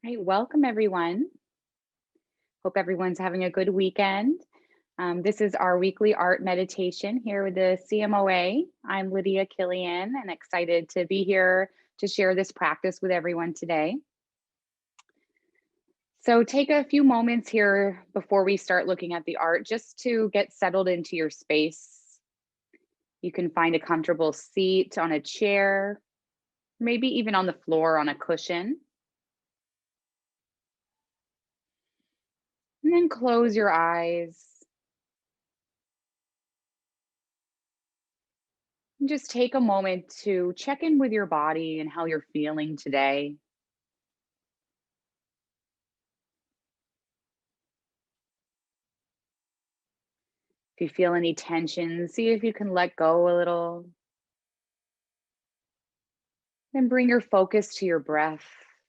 Right, welcome everyone. Hope everyone's having a good weekend. This is our weekly art meditation here with the CMOA. I'm Lydia Kilian and excited to be here to share this practice with everyone today. So take a few moments here before we start looking at the art just to get settled into your space. You can find a comfortable seat on a chair, maybe even on the floor on a cushion. And then close your eyes. And just take a moment to check in with your body and how you're feeling today. If you feel any tension, see if you can let go a little. Then bring your focus to your breath.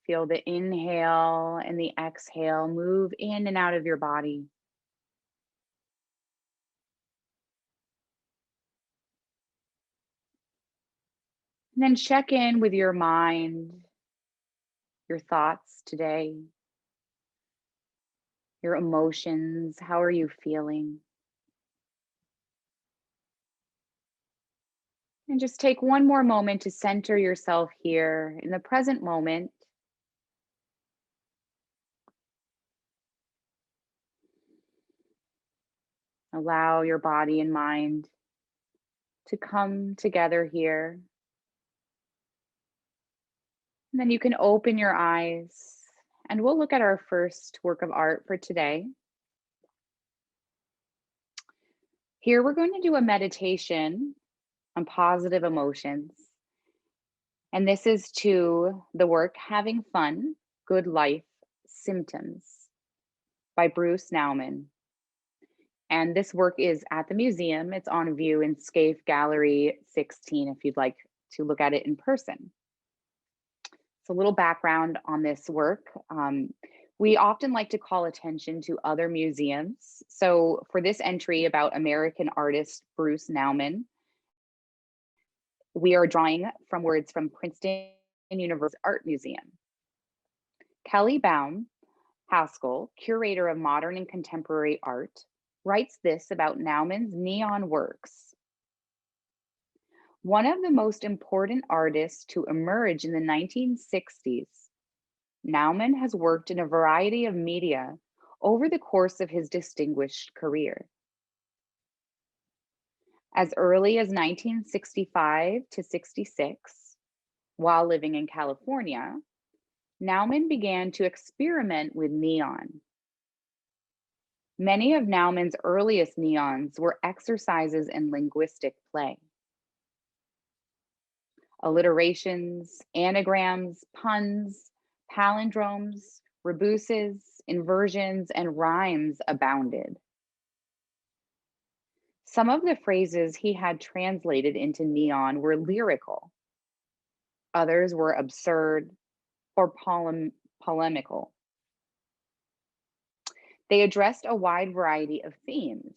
Feel the inhale and the exhale move in and out of your body. And then check in with your mind, your thoughts today, your emotions. How are you feeling? And just take one more moment to center yourself here in the present moment. Allow your body and mind to come together here. And then you can open your eyes and we'll look at our first work of art for today. Here we're going to do a meditation on positive emotions. And this is to the work Having Fun, Good Life, Symptoms by Bruce Nauman. And this work is at the museum. It's on view in Scaife Gallery 16 if you'd like to look at it in person. So a little background on this work. We often like to call attention to other museums. So for this entry about American artist Bruce Nauman, we are drawing from words from Princeton University Art Museum. Kelly Baum Haskell, curator of modern and contemporary art, writes this about Naumann's neon works. One of the most important artists to emerge in the 1960s, Naumann has worked in a variety of media over the course of his distinguished career. As early as 1965 to 66, while living in California, Naumann began to experiment with neon. Many of Naumann's earliest neons were exercises in linguistic play. Alliterations, anagrams, puns, palindromes, rebuses, inversions, and rhymes abounded. Some of the phrases he had translated into neon were lyrical. Others were absurd or polemical. They addressed a wide variety of themes,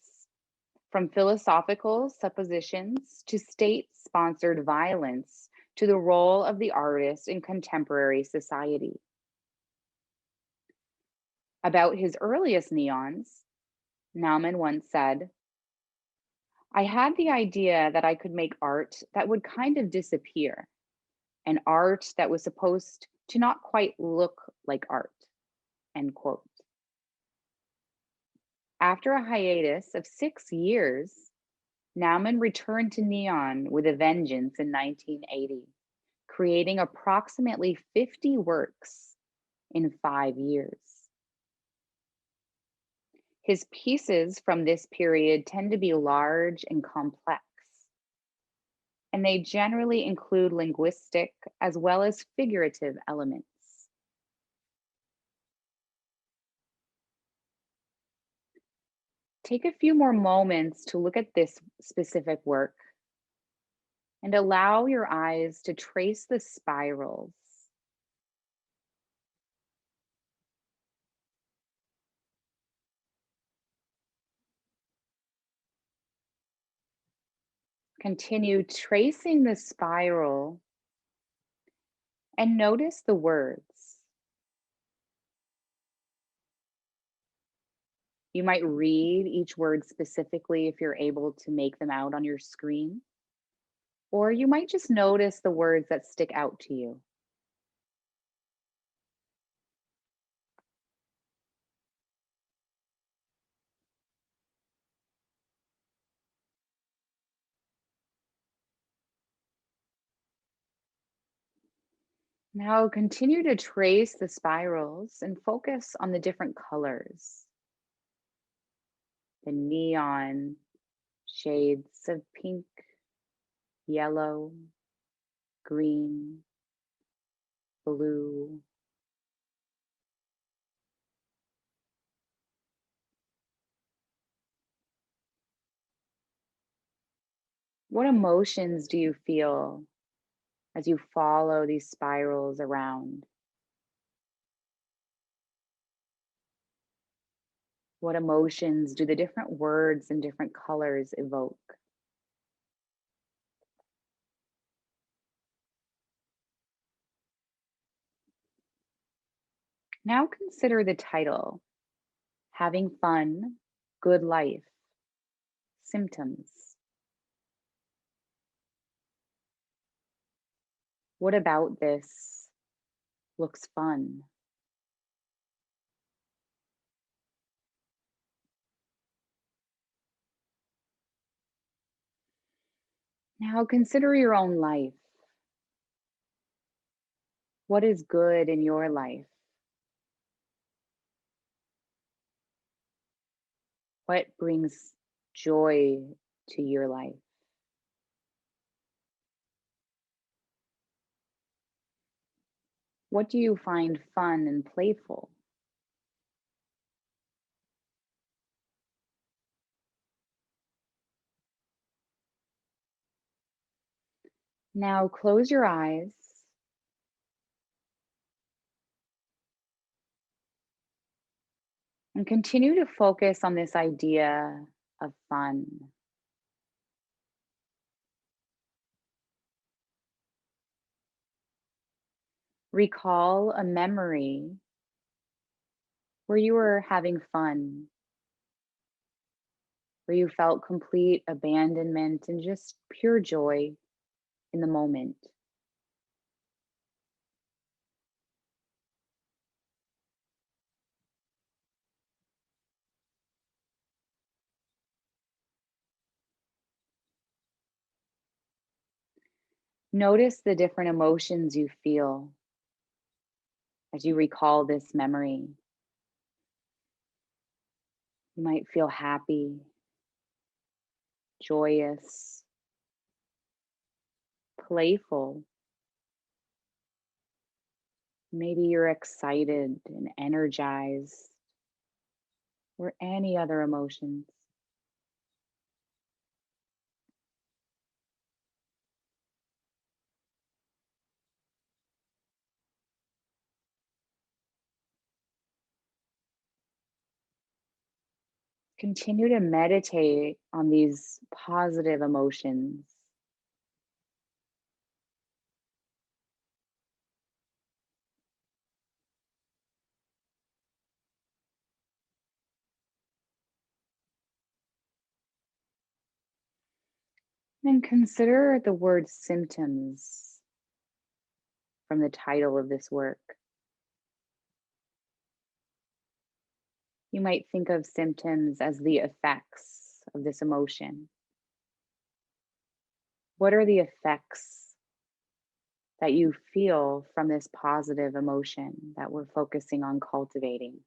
from philosophical suppositions to state-sponsored violence to the role of the artist in contemporary society. About his earliest neons, Naumann once said, "I had the idea that I could make art that would kind of disappear, an art that was supposed to not quite look like art," end quote. After a hiatus of 6 years, Naumann returned to neon with a vengeance in 1980, creating approximately 50 works in 5 years. His pieces from this period tend to be large and complex, and they generally include linguistic as well as figurative elements. Take a few more moments to look at this specific work and allow your eyes to trace the spirals. Continue tracing the spiral and notice the words. You might read each word specifically if you're able to make them out on your screen, or you might just notice the words that stick out to you. Now continue to trace the spirals and focus on the different colors, the neon shades of pink, yellow, green, blue. What emotions do you feel as you follow these spirals around? What emotions do the different words and different colors evoke? Now consider the title: Having Fun, Good Life, Symptoms. What about this looks fun? Now consider your own life. What is good in your life? What brings joy to your life? What do you find fun and playful? Now close your eyes and continue to focus on this idea of fun. Recall a memory where you were having fun, where you felt complete abandonment and just pure joy in the moment. Notice the different emotions you feel as you recall this memory. You might feel happy, joyous, playful. Maybe you're excited and energized, or any other emotions. Continue to meditate on these positive emotions. And consider the word symptoms from the title of this work. You might think of symptoms as the effects of this emotion. What are the effects that you feel from this positive emotion that we're focusing on cultivating?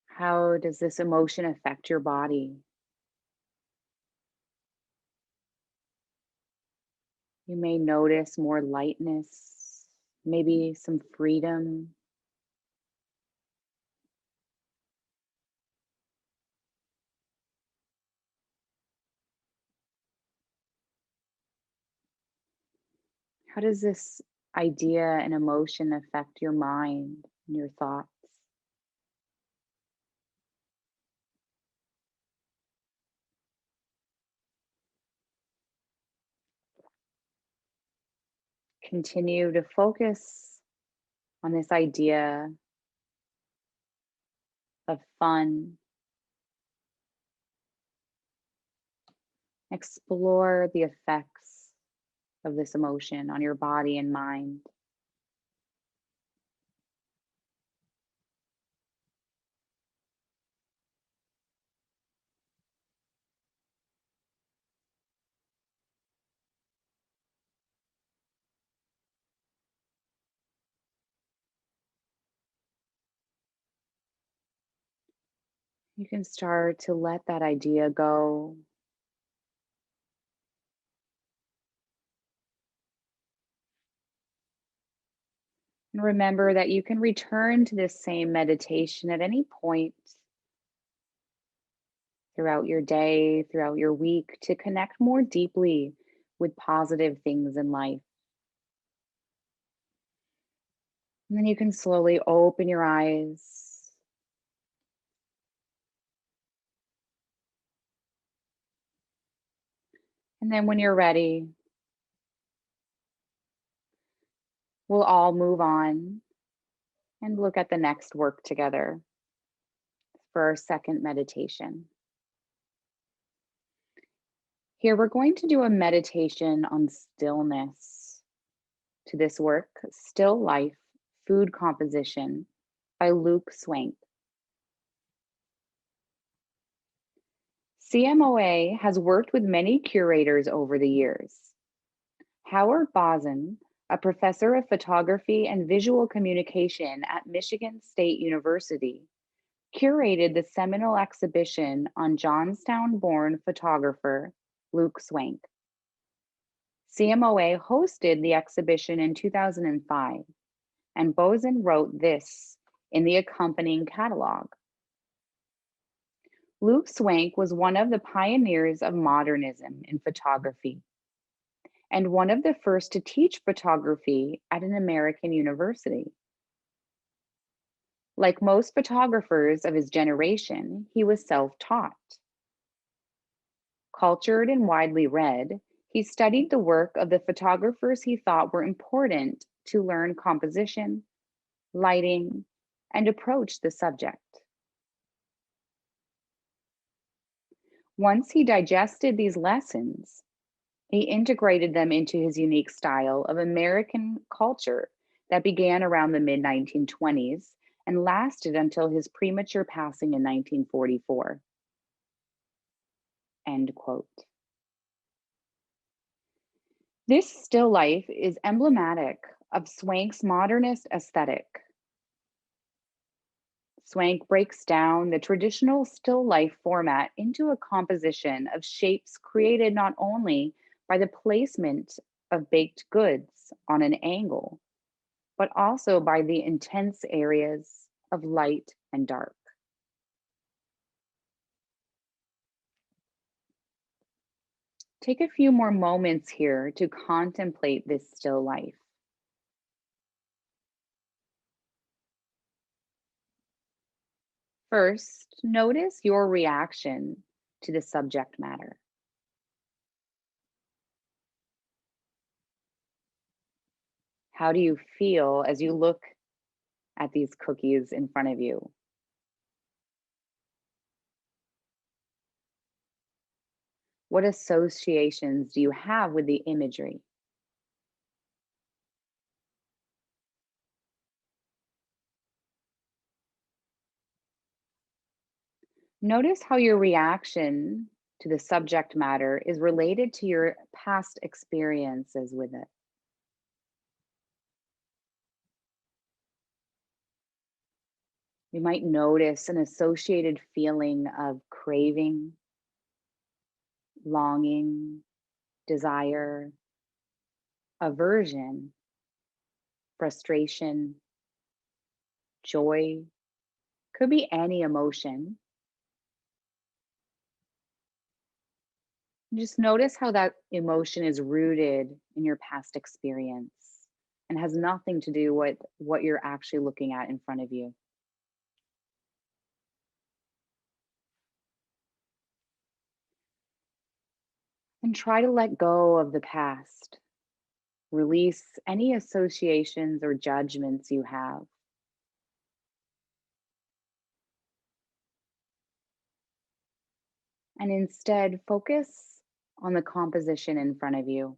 How does this emotion affect your body? You may notice more lightness, maybe some freedom. How does this idea and emotion affect your mind and your thoughts? Continue to focus on this idea of fun. Explore the effects of this emotion on your body and mind. You can start to let that idea go. And remember that you can return to this same meditation at any point throughout your day, throughout your week, to connect more deeply with positive things in life. And then you can slowly open your eyes. And then when you're ready, we'll all move on and look at the next work together for our second meditation. Here, we're going to do a meditation on stillness. To this work, Still Life, Food Composition by Luke Swank. CMOA has worked with many curators over the years. Howard Boson, a professor of photography and visual communication at Michigan State University, curated the seminal exhibition on Johnstown-born photographer Luke Swank. CMOA hosted the exhibition in 2005, and Boson wrote this in the accompanying catalog. Luke Swank was one of the pioneers of modernism in photography and one of the first to teach photography at an American university. Like most photographers of his generation, he was self-taught. Cultured and widely read, he studied the work of the photographers he thought were important to learn composition, lighting, and approach the subject. Once he digested these lessons, he integrated them into his unique style of American culture that began around the mid-1920s and lasted until his premature passing in 1944. End quote. This still life is emblematic of Swank's modernist aesthetic. Swank breaks down the traditional still life format into a composition of shapes created not only by the placement of baked goods on an angle, but also by the intense areas of light and dark. Take a few more moments here to contemplate this still life. First, notice your reaction to the subject matter. How do you feel as you look at these cookies in front of you? What associations do you have with the imagery? Notice how your reaction to the subject matter is related to your past experiences with it. You might notice an associated feeling of craving, longing, desire, aversion, frustration, joy. Could be any emotion. Just notice how that emotion is rooted in your past experience and has nothing to do with what you're actually looking at in front of you. And try to let go of the past. Release any associations or judgments you have, and instead focus on the composition in front of you.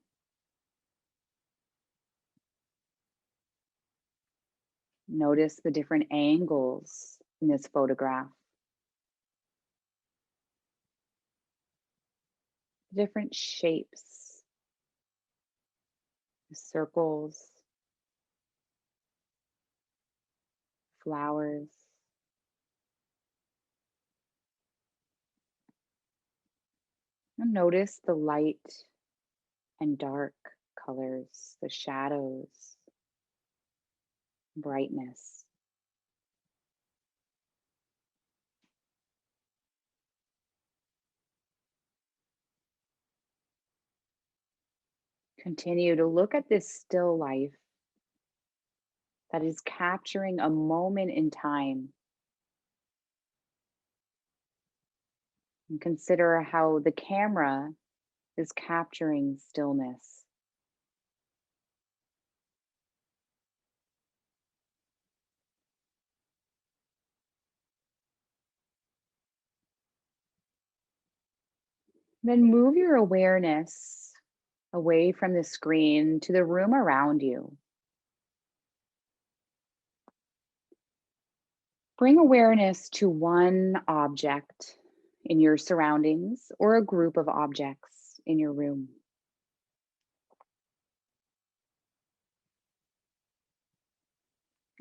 Notice the different angles in this photograph, the different shapes, the circles, flowers. And notice the light and dark colors, the shadows, brightness. Continue to look at this still life that is capturing a moment in time, and consider how the camera is capturing stillness. Then move your awareness away from the screen to the room around you. Bring awareness to one object in your surroundings or a group of objects in your room.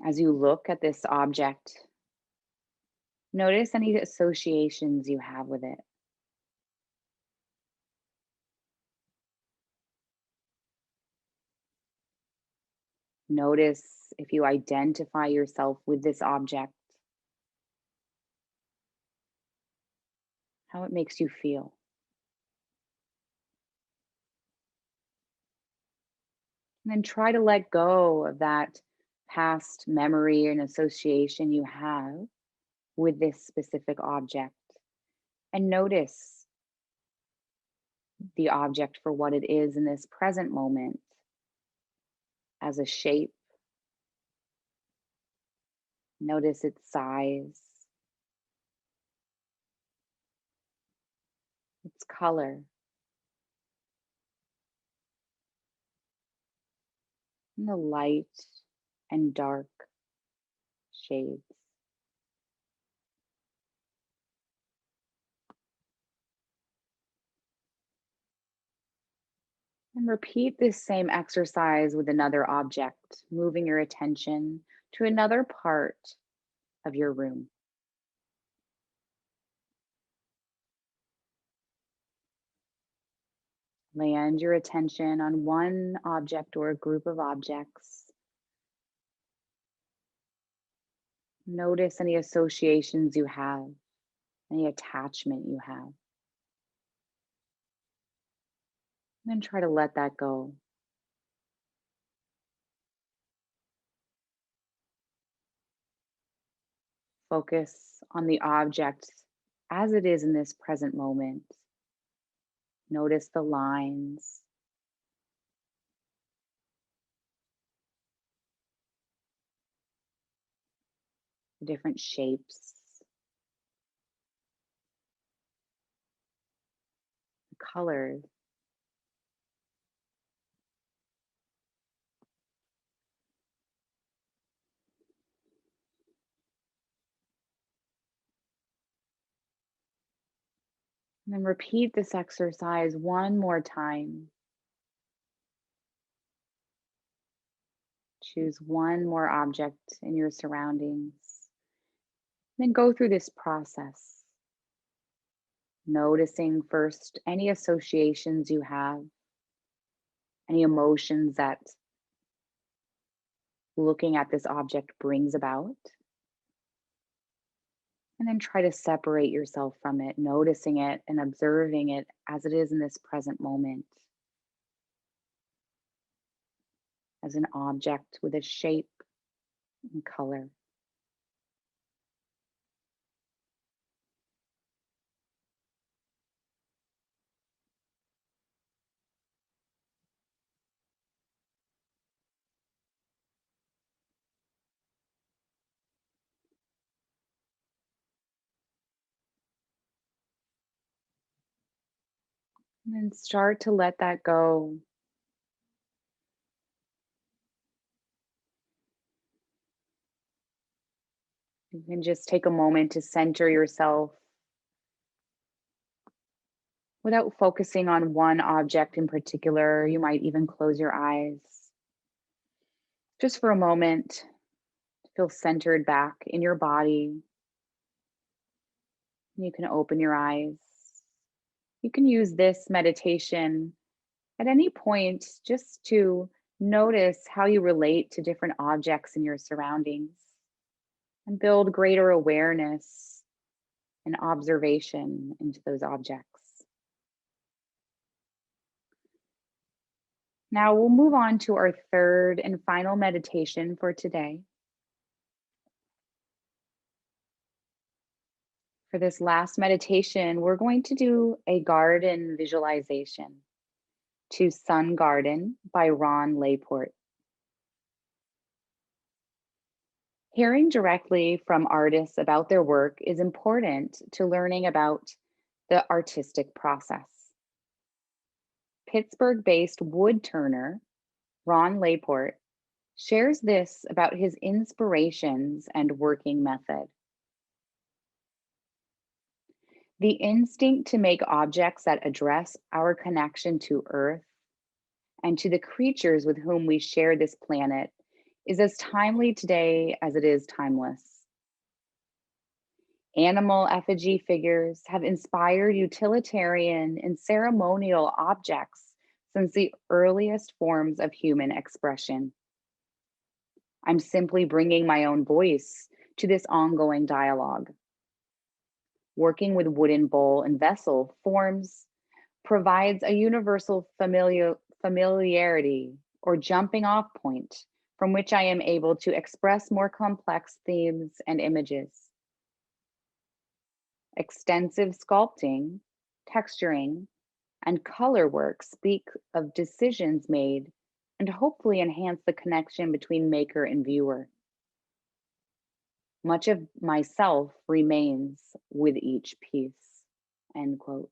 As you look at this object, notice any associations you have with it. Notice if you identify yourself with this object, how it makes you feel. And then try to let go of that past memory and association you have with this specific object. And notice the object for what it is in this present moment, as a shape. Notice its size, its color, and the light and dark shades. And repeat this same exercise with another object, moving your attention to another part of your room. Land your attention on one object or a group of objects. Notice any associations you have, any attachment you have. Then try to let that go. Focus on the object as it is in this present moment. Notice the lines, the different shapes, the colors. And then repeat this exercise one more time. Choose one more object in your surroundings. Then go through this process, noticing first any associations you have, any emotions that looking at this object brings about. And then try to separate yourself from it, noticing it and observing it as it is in this present moment, as an object with a shape and color. And then start to let that go. You can just take a moment to center yourself without focusing on one object in particular. You might even close your eyes just for a moment to feel centered back in your body. You can open your eyes. You can use this meditation at any point just to notice how you relate to different objects in your surroundings and build greater awareness and observation into those objects. Now we'll move on to our third and final meditation for today. For this last meditation, we're going to do a garden visualization to Sun Garden by Ron Layport. Hearing directly from artists about their work is important to learning about the artistic process. Pittsburgh based wood turner Ron Layport shares this about his inspirations and working method. The instinct to make objects that address our connection to Earth and to the creatures with whom we share this planet is as timely today as it is timeless. Animal effigy figures have inspired utilitarian and ceremonial objects since the earliest forms of human expression. I'm simply bringing my own voice to this ongoing dialogue. Working with wooden bowl and vessel forms provides a universal familiarity or jumping off point from which I am able to express more complex themes and images. Extensive sculpting, texturing, and color work speak of decisions made and hopefully enhance the connection between maker and viewer. Much of myself remains with each piece. End quote.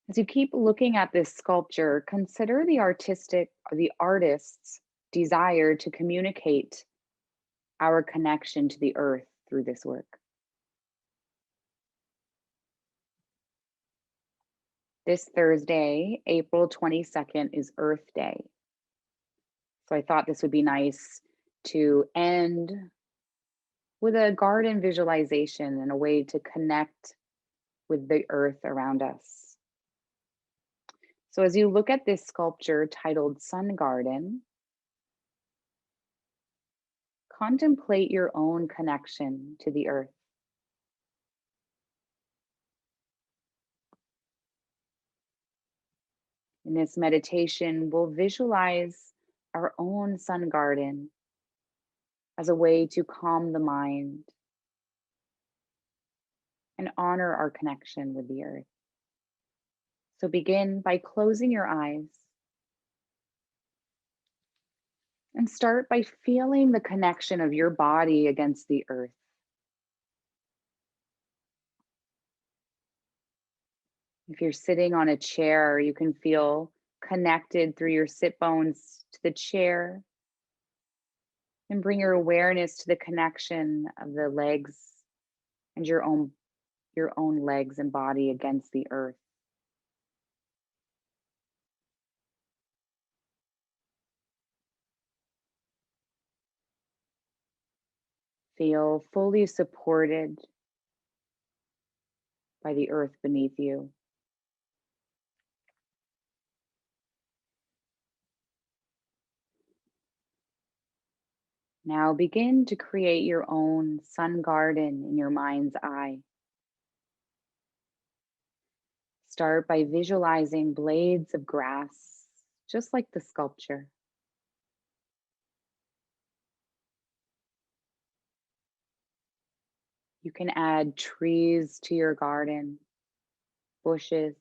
As you keep looking at this sculpture, consider the artist's desire to communicate our connection to the earth through this work. This Thursday, April 22nd, is Earth Day. So I thought this would be nice to end with a garden visualization and a way to connect with the earth around us. So as you look at this sculpture titled Sun Garden, contemplate your own connection to the earth. In this meditation, we'll visualize our own sun garden as a way to calm the mind and honor our connection with the earth. So begin by closing your eyes and start by feeling the connection of your body against the earth. If you're sitting on a chair, you can feel connected through your sit bones to the chair and bring your awareness to the connection of the legs and your own legs and body against the earth. Feel fully supported by the earth beneath you. Now begin to create your own sun garden in your mind's eye. Start by visualizing blades of grass, just like the sculpture. You can add trees to your garden, bushes,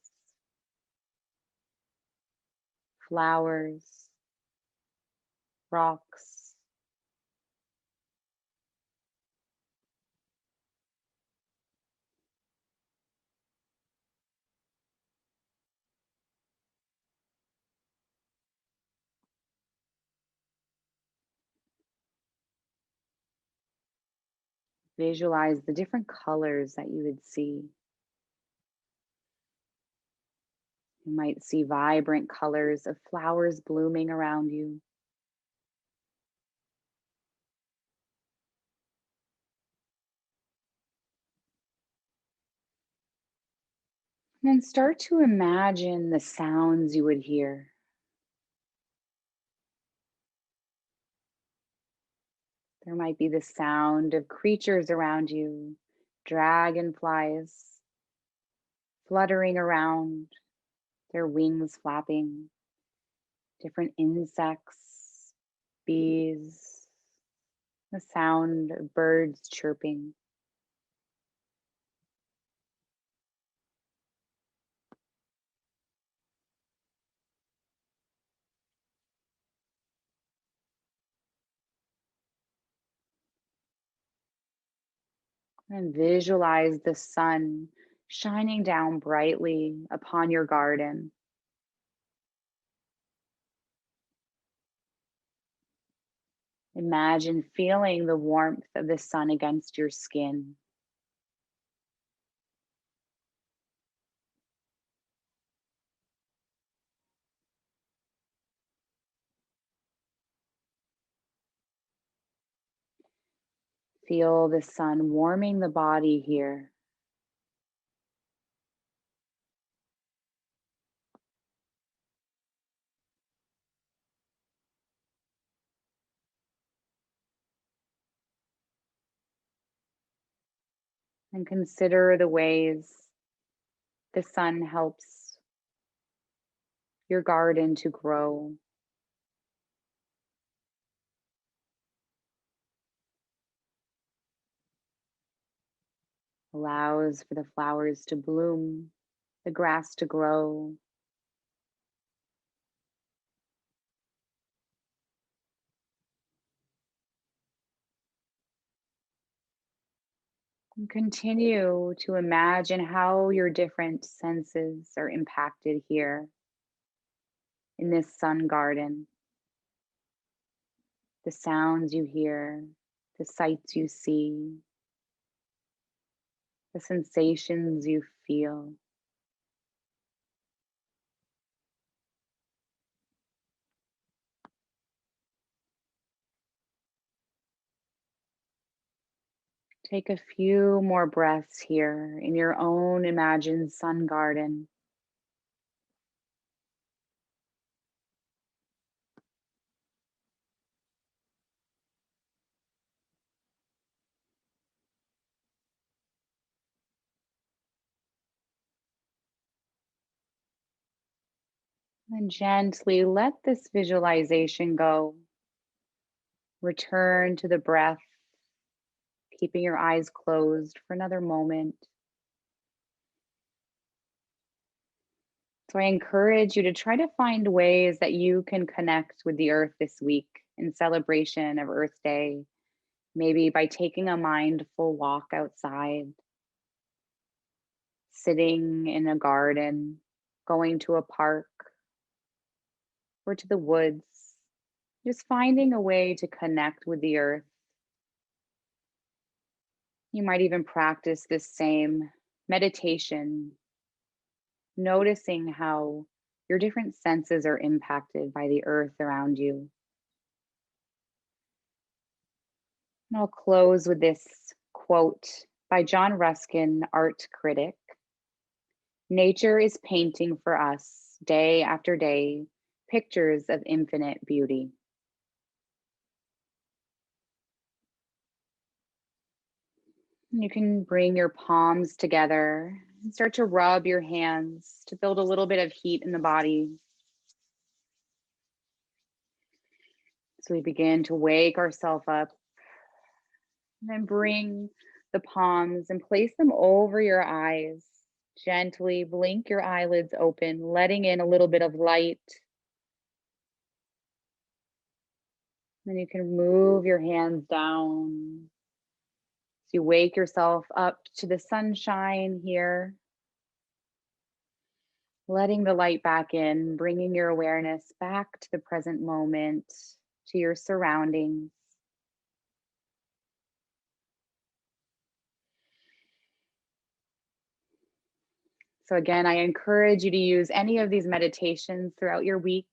flowers, rocks. Visualize the different colors that you would see. You might see vibrant colors of flowers blooming around you. And then start to imagine the sounds you would hear. There might be the sound of creatures around you, dragonflies fluttering around, their wings flapping, different insects, bees, the sound of birds chirping. And visualize the sun shining down brightly upon your garden. Imagine feeling the warmth of the sun against your skin. Feel the sun warming the body here. And consider the ways the sun helps your garden to grow. Allows for the flowers to bloom, the grass to grow. And continue to imagine how your different senses are impacted here in this sun garden. The sounds you hear, the sights you see, the sensations you feel. Take a few more breaths here in your own imagined sun garden. And gently let this visualization go. Return to the breath, keeping your eyes closed for another moment. So I encourage you to try to find ways that you can connect with the earth this week in celebration of Earth Day. Maybe by taking a mindful walk outside, sitting in a garden, going to a park or to the woods, just finding a way to connect with the earth. You might even practice this same meditation, noticing how your different senses are impacted by the earth around you. And I'll close with this quote by John Ruskin, art critic. Nature is painting for us day after day pictures of infinite beauty. You can bring your palms together and start to rub your hands to build a little bit of heat in the body. So we begin to wake ourselves up and then bring the palms and place them over your eyes. Gently blink your eyelids open, letting in a little bit of light. Then you can move your hands down. So you wake yourself up to the sunshine here, letting the light back in, bringing your awareness back to the present moment, to your surroundings. So again, I encourage you to use any of these meditations throughout your week,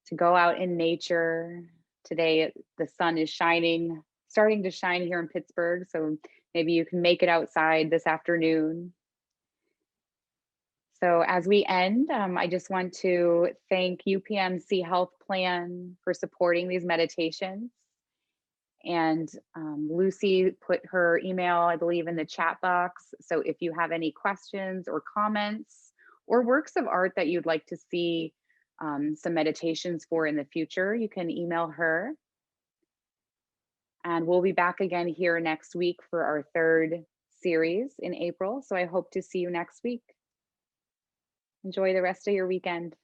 to go out in nature. Today, the sun is shining, starting to shine here in Pittsburgh. So maybe you can make it outside this afternoon. So as we end, I just want to thank UPMC Health Plan for supporting these meditations. And Lucy put her email, I believe, in the chat box. So if you have any questions or comments or works of art that you'd like to see some meditations for in the future, you can email her. And we'll be back again here next week for our third series in April. So I hope to see you next week. Enjoy the rest of your weekend.